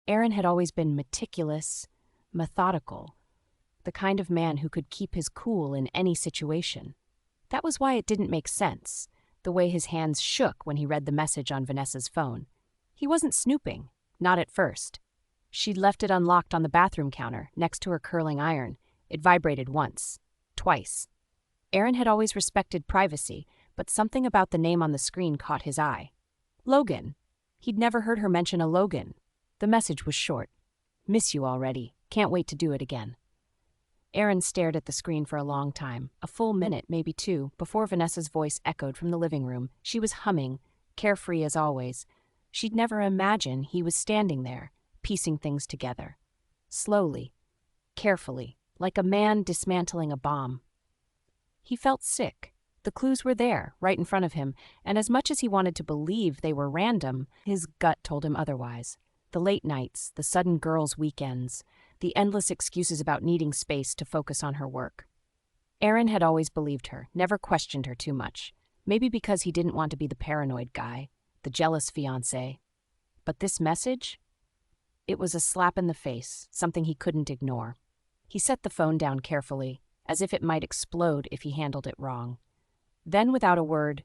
Aaron had always been meticulous, methodical, the kind of man who could keep his cool in any situation. That was why it didn't make sense, the way his hands shook when he read the message on Vanessa's phone. He wasn't snooping, not at first. She'd left it unlocked on the bathroom counter, next to her curling iron. It vibrated once, twice. Aaron had always respected privacy, but something about the name on the screen caught his eye. Logan. He'd never heard her mention a Logan. The message was short. Miss you already. Can't wait to do it again. Aaron stared at the screen for a long time, a full minute, maybe two, before Vanessa's voice echoed from the living room. She was humming, carefree as always. She'd never imagined he was standing there, piecing things together. Slowly, carefully, like a man dismantling a bomb. He felt sick. The clues were there, right in front of him, and as much as he wanted to believe they were random, his gut told him otherwise. The late nights, the sudden girls' weekends, the endless excuses about needing space to focus on her work. Aaron had always believed her, never questioned her too much. Maybe because he didn't want to be the paranoid guy, the jealous fiance. But this message? It was a slap in the face, something he couldn't ignore. He set the phone down carefully, as if it might explode if he handled it wrong. Then, without a word,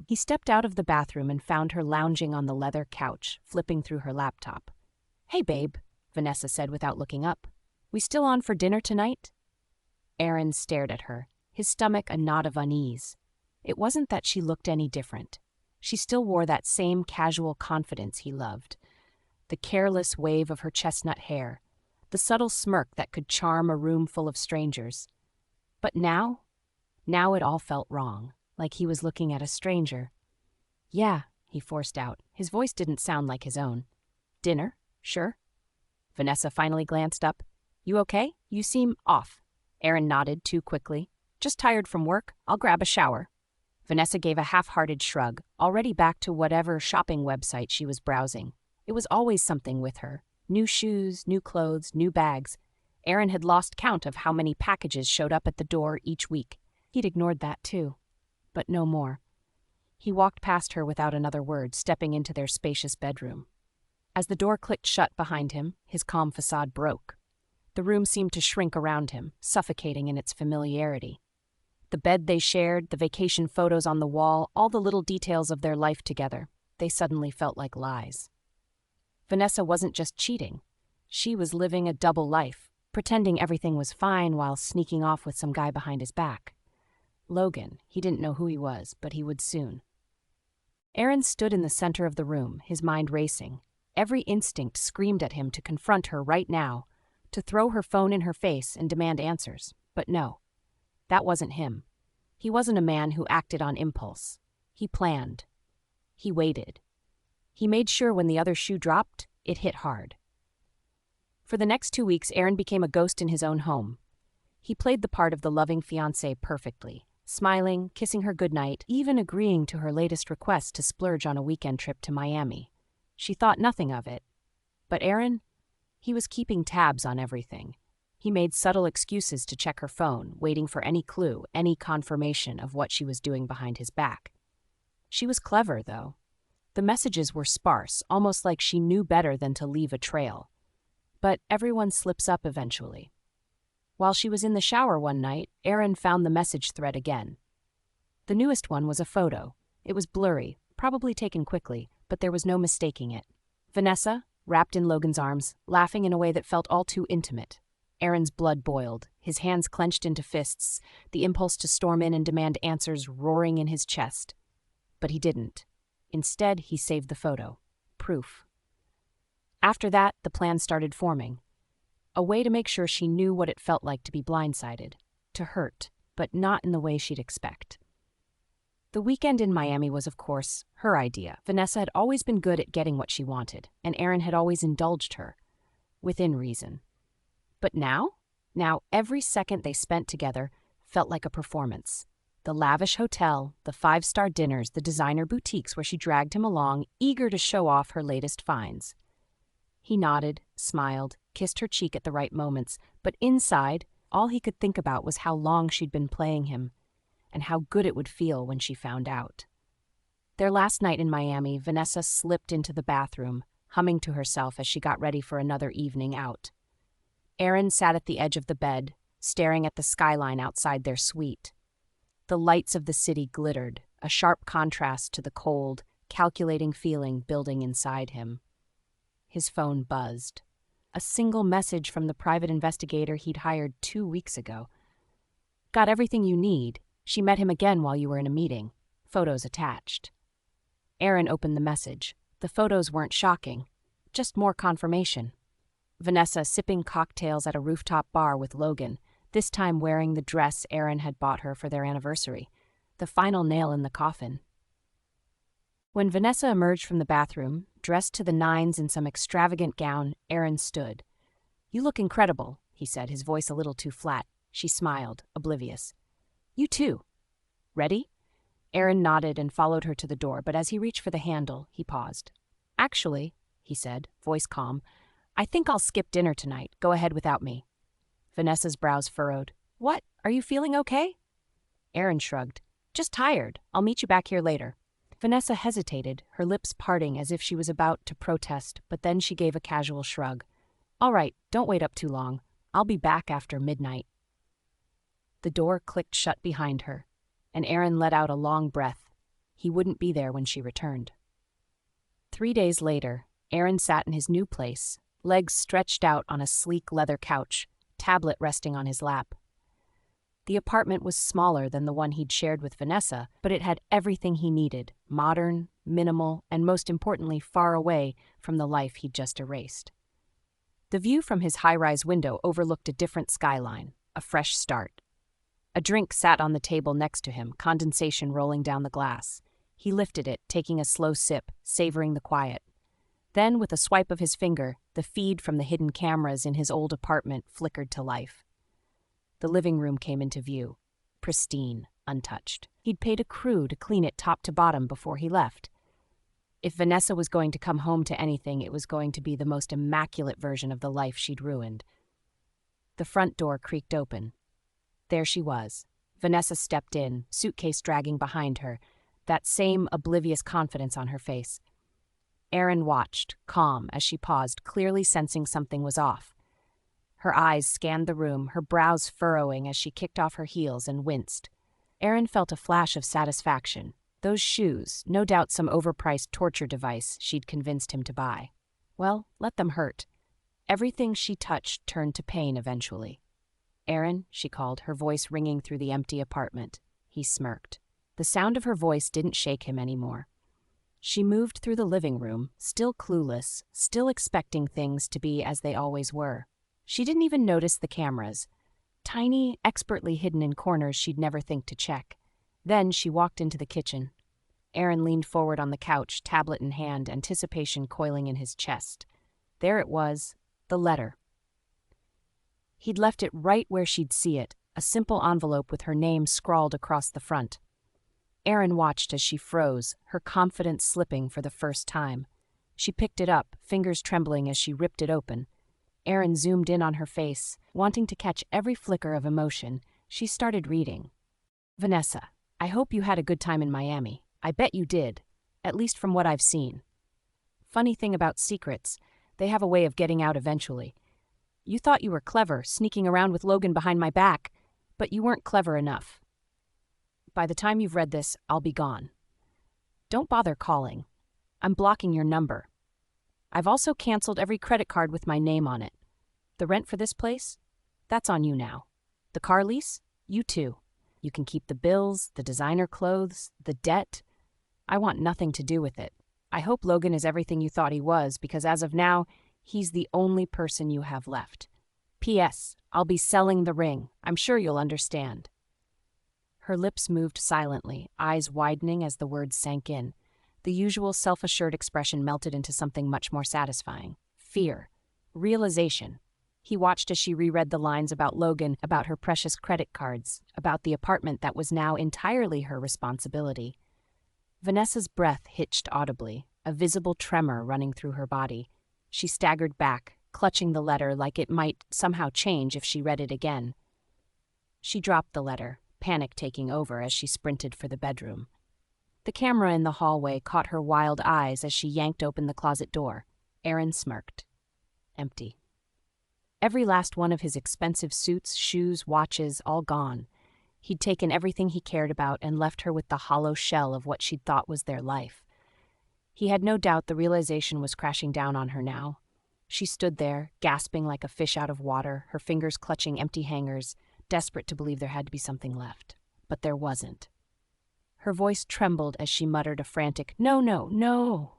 he stepped out of the bathroom and found her lounging on the leather couch, flipping through her laptop. "Hey, babe," Vanessa said without looking up. "We still on for dinner tonight?" Aaron stared at her, his stomach a knot of unease. It wasn't that she looked any different. She still wore that same casual confidence he loved. The careless wave of her chestnut hair, the subtle smirk that could charm a room full of strangers. But now it all felt wrong, like he was looking at a stranger. "Yeah," he forced out. His voice didn't sound like his own. "Dinner? Sure." Vanessa finally glanced up. "You okay? You seem off." Aaron nodded too quickly. "Just tired from work. I'll grab a shower." Vanessa gave a half-hearted shrug, already back to whatever shopping website she was browsing. It was always something with her. New shoes, new clothes, new bags. Aaron had lost count of how many packages showed up at the door each week. He'd ignored that too. But no more. He walked past her without another word, stepping into their spacious bedroom. As the door clicked shut behind him, his calm facade broke. The room seemed to shrink around him, suffocating in its familiarity. The bed they shared, the vacation photos on the wall, all the little details of their life together, they suddenly felt like lies. Vanessa wasn't just cheating. She was living a double life, pretending everything was fine while sneaking off with some guy behind his back. Logan, he didn't know who he was, but he would soon. Aaron stood in the center of the room, his mind racing. Every instinct screamed at him to confront her right now, to throw her phone in her face and demand answers. But no, that wasn't him. He wasn't a man who acted on impulse. He planned. He waited. He made sure when the other shoe dropped, it hit hard. For the next 2 weeks, Aaron became a ghost in his own home. He played the part of the loving fiancé perfectly, smiling, kissing her goodnight, even agreeing to her latest request to splurge on a weekend trip to Miami. She thought nothing of it. But Aaron, he was keeping tabs on everything. He made subtle excuses to check her phone, waiting for any clue, any confirmation of what she was doing behind his back. She was clever, though. The messages were sparse, almost like she knew better than to leave a trail. But everyone slips up eventually. While she was in the shower one night, Aaron found the message thread again. The newest one was a photo. It was blurry, probably taken quickly, but there was no mistaking it. Vanessa, wrapped in Logan's arms, laughing in a way that felt all too intimate. Aaron's blood boiled, his hands clenched into fists, the impulse to storm in and demand answers roaring in his chest. But he didn't. Instead, he saved the photo. Proof. After that, the plan started forming. A way to make sure she knew what it felt like to be blindsided, to hurt, but not in the way she'd expect. The weekend in Miami was, of course, her idea. Vanessa had always been good at getting what she wanted, and Aaron had always indulged her, within reason. But now every second they spent together felt like a performance. The lavish hotel, the 5-star dinners, the designer boutiques where she dragged him along, eager to show off her latest finds. He nodded, smiled, kissed her cheek at the right moments, but inside, all he could think about was how long she'd been playing him, and how good it would feel when she found out. Their last night in Miami, Vanessa slipped into the bathroom, humming to herself as she got ready for another evening out. Erin sat at the edge of the bed, staring at the skyline outside their suite. The lights of the city glittered, a sharp contrast to the cold, calculating feeling building inside him. His phone buzzed. A single message from the private investigator he'd hired 2 weeks ago. "Got everything you need. She met him again while you were in a meeting. Photos attached." Erin opened the message. The photos weren't shocking, just more confirmation. Vanessa sipping cocktails at a rooftop bar with Logan, this time wearing the dress Erin had bought her for their anniversary, the final nail in the coffin. When Vanessa emerged from the bathroom, dressed to the nines in some extravagant gown, Erin stood. "You look incredible," he said, his voice a little too flat. She smiled, oblivious. "You too. Ready?" Erin nodded and followed her to the door, but as he reached for the handle, he paused. "Actually," he said, voice calm, "I think I'll skip dinner tonight. Go ahead without me." Vanessa's brows furrowed. "What? Are you feeling okay?" Erin shrugged. "Just tired. I'll meet you back here later." Vanessa hesitated, her lips parting as if she was about to protest, but then she gave a casual shrug. "All right, don't wait up too long. I'll be back after midnight." The door clicked shut behind her, and Erin let out a long breath. He wouldn't be there when she returned. 3 days later, Erin sat in his new place, legs stretched out on a sleek leather couch, tablet resting on his lap. The apartment was smaller than the one he'd shared with Vanessa, but it had everything he needed, modern, minimal, and most importantly, far away from the life he'd just erased. The view from his high-rise window overlooked a different skyline, a fresh start. A drink sat on the table next to him, condensation rolling down the glass. He lifted it, taking a slow sip, savoring the quiet. Then, with a swipe of his finger, the feed from the hidden cameras in his old apartment flickered to life. The living room came into view, pristine, untouched. He'd paid a crew to clean it top to bottom before he left. If Vanessa was going to come home to anything, it was going to be the most immaculate version of the life she'd ruined. The front door creaked open. There she was. Vanessa stepped in, suitcase dragging behind her, that same oblivious confidence on her face. Erin watched, calm, as she paused, clearly sensing something was off. Her eyes scanned the room, her brows furrowing as she kicked off her heels and winced. Erin felt a flash of satisfaction. Those shoes, no doubt some overpriced torture device she'd convinced him to buy. Well, let them hurt. Everything she touched turned to pain eventually. "Erin," she called, her voice ringing through the empty apartment. He smirked. The sound of her voice didn't shake him anymore. She moved through the living room, still clueless, still expecting things to be as they always were. She didn't even notice the cameras, tiny, expertly hidden in corners she'd never think to check. Then she walked into the kitchen. Erin leaned forward on the couch, tablet in hand, anticipation coiling in his chest. There it was, the letter. He'd left it right where she'd see it, a simple envelope with her name scrawled across the front. Erin watched as she froze, her confidence slipping for the first time. She picked it up, fingers trembling as she ripped it open. Erin zoomed in on her face, wanting to catch every flicker of emotion. She started reading. "Vanessa, I hope you had a good time in Miami. I bet you did, at least from what I've seen. Funny thing about secrets, they have a way of getting out eventually. You thought you were clever, sneaking around with Logan behind my back, but you weren't clever enough. By the time you've read this, I'll be gone. Don't bother calling. I'm blocking your number. I've also canceled every credit card with my name on it. The rent for this place? That's on you now. The car lease? You too. You can keep the bills, the designer clothes, the debt. I want nothing to do with it. I hope Logan is everything you thought he was, because as of now, he's the only person you have left. P.S. I'll be selling the ring. I'm sure you'll understand." Her lips moved silently, eyes widening as the words sank in. The usual self-assured expression melted into something much more satisfying. Fear. Realization. He watched as she reread the lines about Logan, about her precious credit cards, about the apartment that was now entirely her responsibility. Vanessa's breath hitched audibly, a visible tremor running through her body. She staggered back, clutching the letter like it might somehow change if she read it again. She dropped the letter, panic taking over as she sprinted for the bedroom. The camera in the hallway caught her wild eyes as she yanked open the closet door. Aaron smirked. Empty. Every last one of his expensive suits, shoes, watches, all gone. He'd taken everything he cared about and left her with the hollow shell of what she'd thought was their life. He had no doubt the realization was crashing down on her now. She stood there, gasping like a fish out of water, her fingers clutching empty hangers, desperate to believe there had to be something left. But there wasn't. Her voice trembled as she muttered a frantic, "No, no, no!"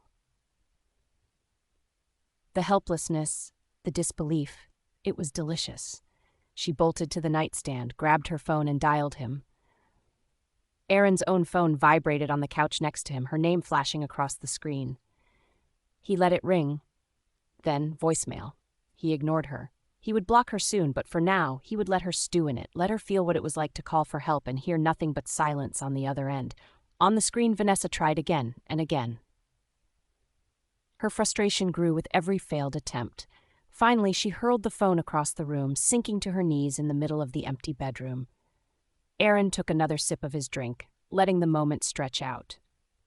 The helplessness, the disbelief, it was delicious. She bolted to the nightstand, grabbed her phone, and dialed him. Aaron's own phone vibrated on the couch next to him, her name flashing across the screen. He let it ring. Then voicemail. He ignored her. He would block her soon, but for now, he would let her stew in it, let her feel what it was like to call for help and hear nothing but silence on the other end. On the screen, Vanessa tried again and again. Her frustration grew with every failed attempt. Finally, she hurled the phone across the room, sinking to her knees in the middle of the empty bedroom. Aaron took another sip of his drink, letting the moment stretch out.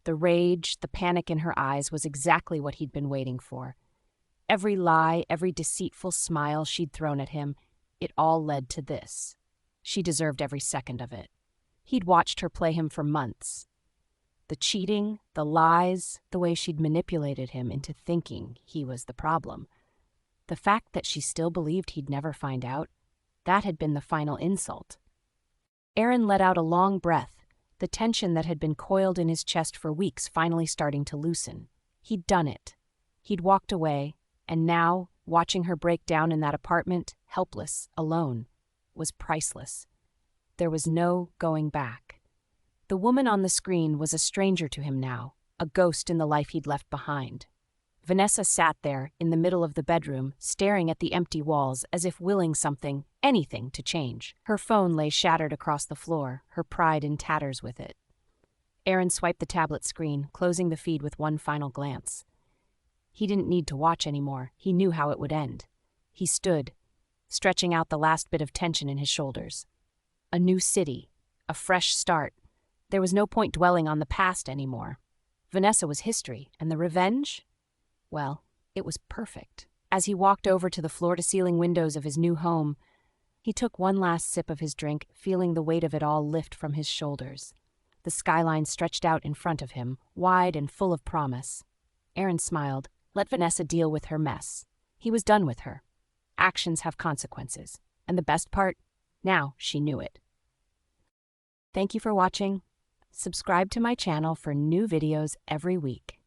The rage, the panic in her eyes was exactly what he'd been waiting for. Every lie, every deceitful smile she'd thrown at him, it all led to this. She deserved every second of it. He'd watched her play him for months. The cheating, the lies, the way she'd manipulated him into thinking he was the problem. The fact that she still believed he'd never find out, that had been the final insult. Aaron let out a long breath, the tension that had been coiled in his chest for weeks finally starting to loosen. He'd done it. He'd walked away, and now, watching her break down in that apartment, helpless, alone, was priceless. There was no going back. The woman on the screen was a stranger to him now, a ghost in the life he'd left behind. Vanessa sat there, in the middle of the bedroom, staring at the empty walls as if willing something, anything, to change. Her phone lay shattered across the floor, her pride in tatters with it. Aaron swiped the tablet screen, closing the feed with one final glance. He didn't need to watch anymore. He knew how it would end. He stood, stretching out the last bit of tension in his shoulders. A new city, a fresh start. There was no point dwelling on the past anymore. Vanessa was history, and the revenge? Well, it was perfect. As he walked over to the floor-to-ceiling windows of his new home, he took one last sip of his drink, feeling the weight of it all lift from his shoulders. The skyline stretched out in front of him, wide and full of promise. Aaron smiled. Let Vanessa deal with her mess. He was done with her. Actions have consequences. And the best part? Now she knew it. Thank you for watching. Subscribe to my channel for new videos every week.